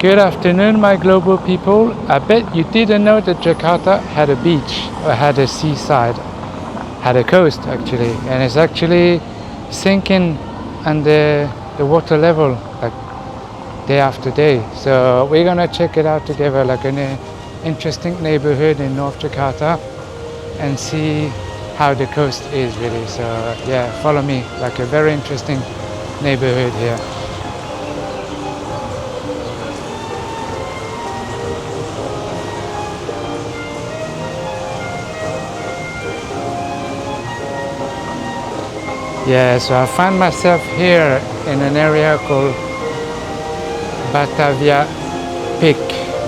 Good afternoon, my global people. I bet you didn't know that Jakarta had a beach, or had a seaside, had a coast actually, and it's actually sinking under the water level like day after day. So we're gonna check it out together, like an interesting neighborhood in North Jakarta, and see how the coast is really. So yeah, follow me, like a very interesting neighborhood here. Yeah, so I find myself here in an area called Batavia PIK,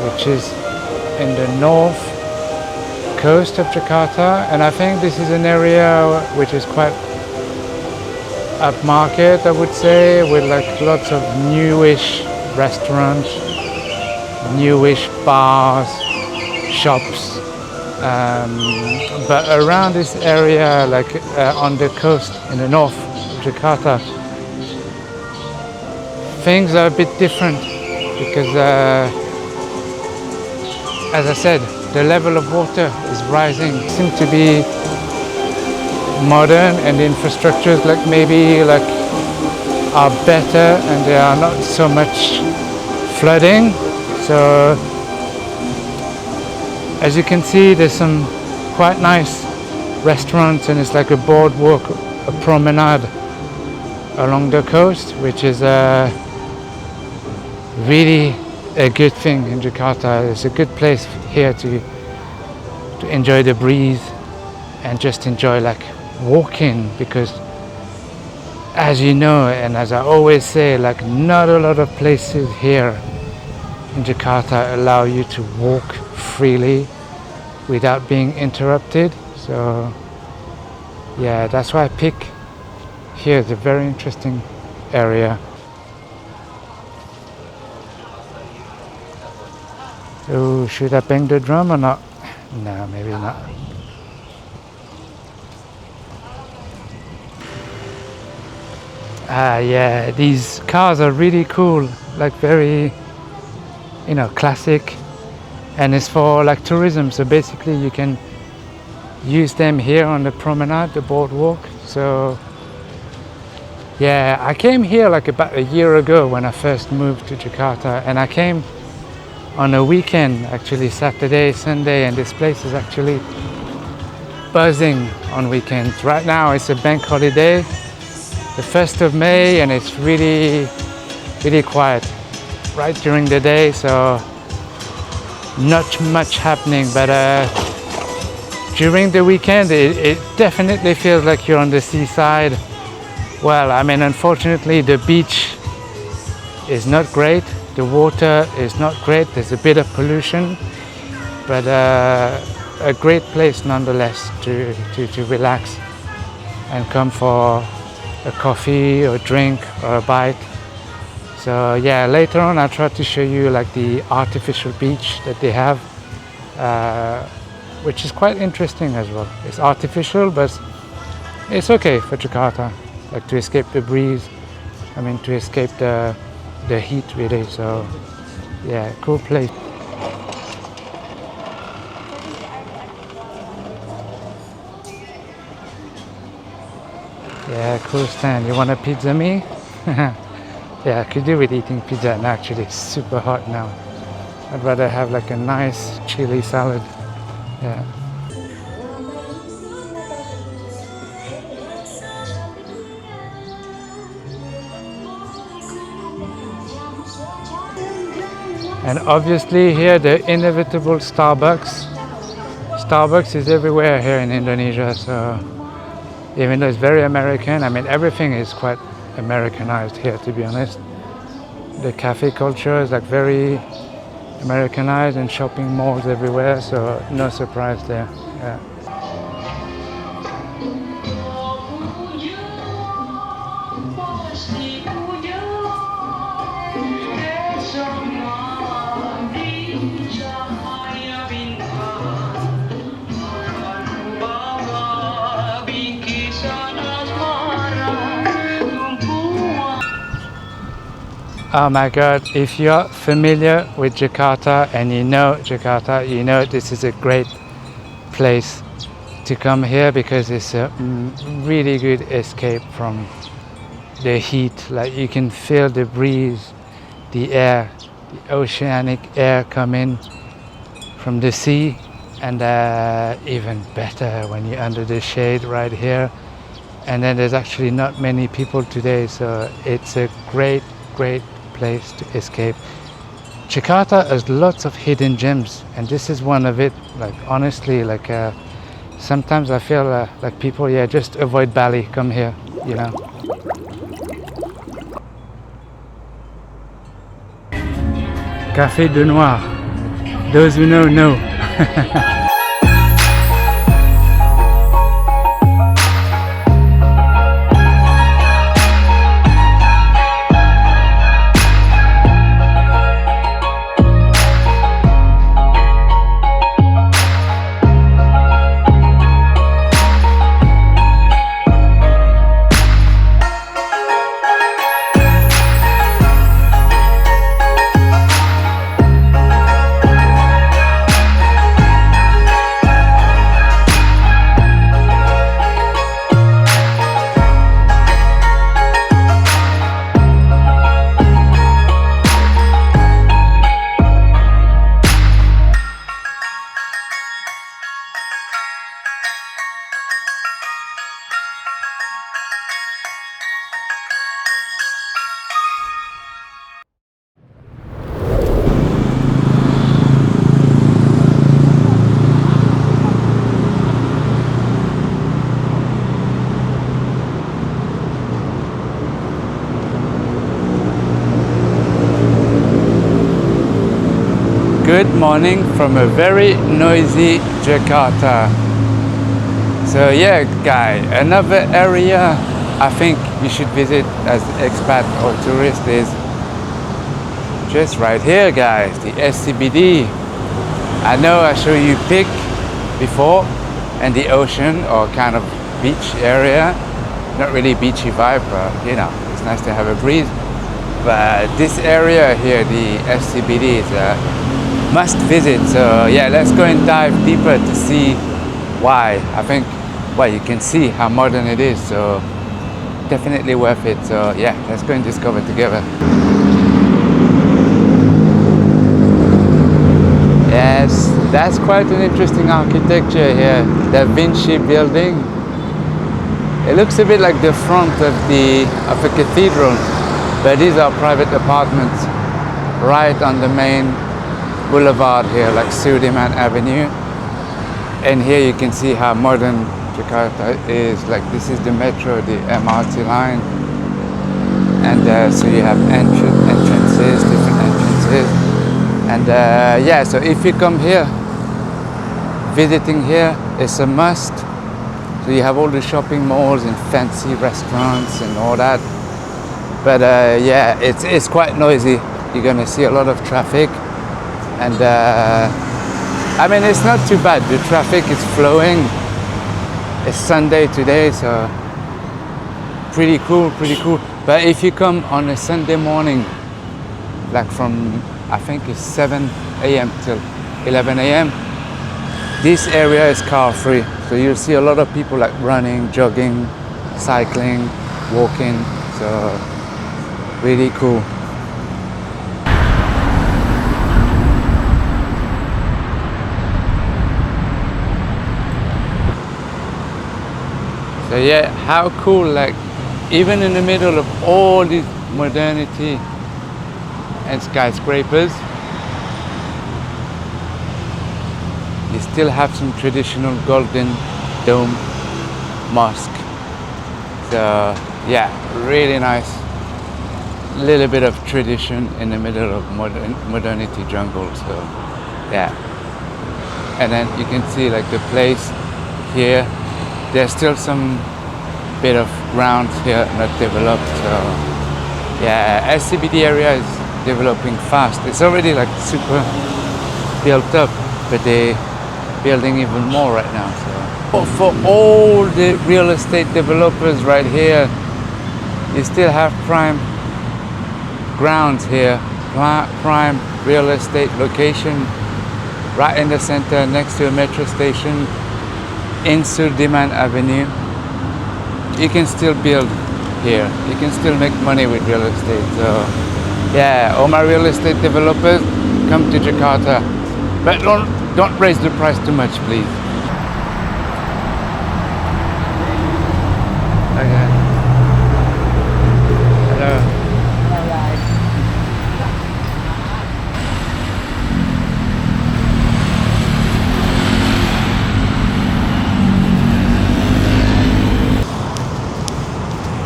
which is in the north coast of Jakarta, and I think this is an area which is quite upmarket, I would say, with like lots of newish restaurants, newish bars, shops. But around this area, like on the coast in the north of Jakarta, things are a bit different because, as I said, the level of water is rising. It seems to be modern, and the infrastructures like maybe like are better, and there are not so much flooding. So as you can see, there's some quite nice restaurants, and it's like a boardwalk, a promenade along the coast, which is really a good thing in Jakarta. It's a good place here to enjoy the breeze and just enjoy like walking, because as you know, and as I always say, like not a lot of places here in Jakarta allow you to walk freely without being interrupted. So yeah, that's why I pick here. It's a very interesting area. Oh, should I bang the drum or not? No, maybe not. Yeah, these cars are really cool, like very, classic, and it's for like tourism. So basically you can use them here on the promenade, the boardwalk. So yeah, I came here like about a year ago when I first moved to Jakarta, and I came on a weekend, actually Saturday, Sunday, and this place is actually buzzing on weekends. Right now it's a bank holiday, the 1st of May, and it's really, really quiet right during the day, so not much happening. But during the weekend it definitely feels like you're on the seaside. Well, I mean, unfortunately the beach is not great, the water is not great, there's a bit of pollution, but a great place nonetheless to relax and come for a coffee or drink or a bite. So yeah, later on I'll try to show you like the artificial beach that they have, which is quite interesting as well. It's artificial, but it's okay for Jakarta, like to escape the breeze, to escape the heat really. So yeah, cool place. Yeah, cool stand. You want a pizza, me? Yeah, I could do with eating pizza, and actually it's super hot now. I'd rather have like a nice chili salad. Yeah. And obviously here the inevitable Starbucks. Starbucks is everywhere here in Indonesia, so even though it's very American, everything is quite Americanized here, to be honest. The cafe culture is like very Americanized, and shopping malls everywhere, so no surprise there. Yeah. Oh my God, if you're familiar with Jakarta and you know Jakarta, you know this is a great place to come here because it's a really good escape from the heat. Like you can feel the breeze, the air, the oceanic air coming from the sea, and even better when you're under the shade right here. And then there's actually not many people today, so it's a great place to escape. Jakarta has lots of hidden gems, and this is one of it. Like honestly, like sometimes I feel like people, yeah, just avoid Bali, come here, you know. Café de Noir. Those who know, know. Good morning from a very noisy Jakarta. So yeah, guy, another area I think you should visit as expat or tourist is just right here, guys, the SCBD. I know I showed you PIK before and the ocean or kind of beach area. Not really beachy vibe, but you know, it's nice to have a breeze. But this area here, the SCBD, is a must visit. So yeah, let's go and dive deeper to see why. I think, well, you can see how modern it is, so definitely worth it. So yeah, let's go and discover together. Yes, that's quite an interesting architecture here. Da Vinci building. It looks a bit like the front of a cathedral, but these are private apartments right on the main boulevard here, like Sudirman Avenue. And here you can see how modern Jakarta is. Like this is the metro, the MRT line, and so you have entrances, different entrances, and yeah. So if you come here, visiting here is a must. So you have all the shopping malls and fancy restaurants and all that. But yeah, it's quite noisy. You're gonna see a lot of traffic. And I mean, it's not too bad. The traffic is flowing. It's Sunday today, so pretty cool. But if you come on a Sunday morning, like from, I think it's 7 a.m. till 11 a.m., this area is car free. So you'll see a lot of people like running, jogging, cycling, walking. So really cool. So yeah, how cool, like even in the middle of all this modernity and skyscrapers, you still have some traditional golden dome mosque. So yeah, really nice. Little bit of tradition in the middle of modernity jungle. So yeah, and then you can see like the place here. There's still some bit of ground here not developed, so yeah, SCBD area is developing fast. It's already like super built up, but they're building even more right now. So for all the real estate developers right here, you still have prime grounds here, prime real estate location, right in the center next to a metro station in Sudirman Avenue. You can still build here, you can still make money with real estate. So yeah, all my real estate developers, come to Jakarta, but don't raise the price too much, please. Okay. Hello.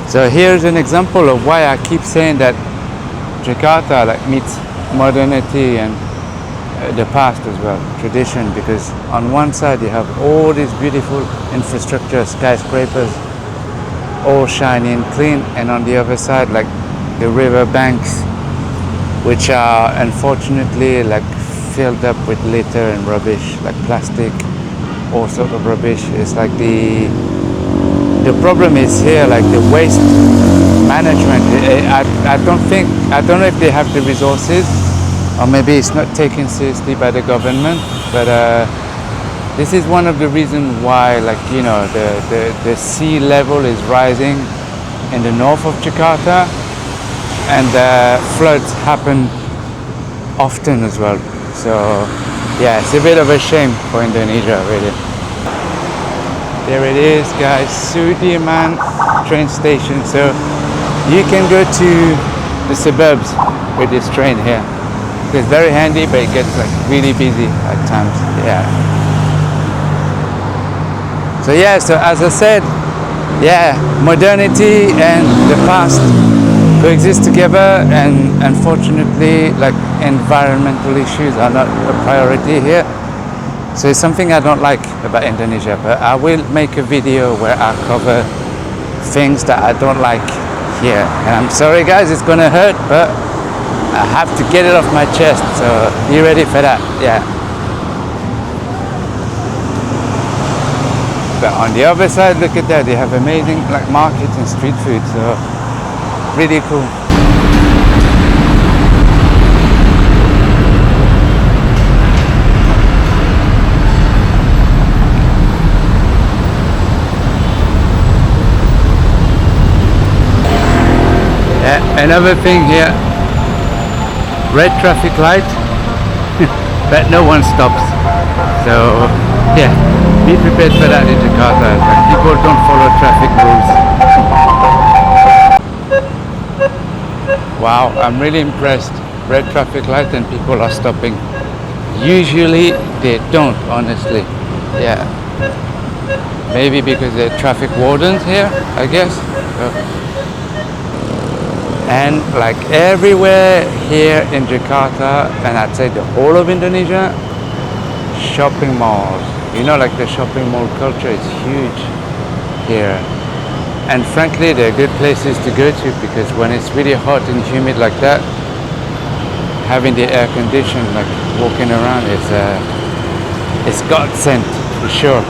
So here's an example of why I keep saying that Jakarta like meets modernity and the past as well, tradition, because on one side you have all these beautiful infrastructure, skyscrapers, all shiny and clean, and on the other side like the river banks, which are unfortunately like filled up with litter and rubbish, like plastic, all sort of rubbish. It's like the problem is here, like the waste management. I don't know if they have the resources, or maybe it's not taken seriously by the government. But this is one of the reasons why, like, you know, the sea level is rising in the north of Jakarta, and floods happen often as well. So yeah, it's a bit of a shame for Indonesia, really. There it is, guys, Sudirman train station. So you can go to the suburbs with this train here. It's very handy, but it gets like really busy at times. Yeah. So yeah, so as I said, yeah, modernity and the past coexist together, and unfortunately, like, environmental issues are not a priority here. So it's something I don't like about Indonesia, but I will make a video where I cover things that I don't like here. And I'm sorry guys, it's gonna hurt, but I have to get it off my chest, so be ready for that. Yeah. But on the other side, look at that, they have amazing like markets and street food, so really cool. Another thing here, red traffic light, but no one stops. So yeah, be prepared for that in Jakarta. Like, people don't follow traffic rules. Wow, I'm really impressed. Red traffic light and people are stopping. Usually they don't, honestly. Yeah, maybe because they're traffic wardens here, I guess. And like everywhere here in Jakarta, and I'd say the whole of Indonesia, shopping malls. You know, like the shopping mall culture is huge here. And frankly, they're good places to go to, because when it's really hot and humid like that, having the air condition, like walking around, it's godsend for sure.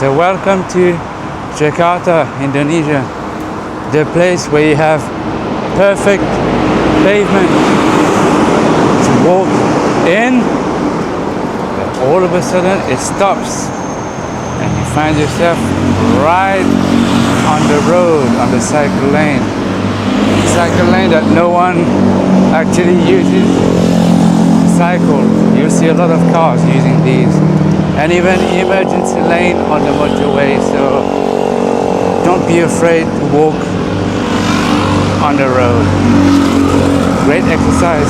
So welcome to Jakarta, Indonesia, the place where you have perfect pavement to walk in, but all of a sudden it stops and you find yourself right on the road, on the cycle lane that no one actually uses to cycle. You'll see a lot of cars using these. And even emergency lane on the motorway, so don't be afraid to walk on the road. Great exercise.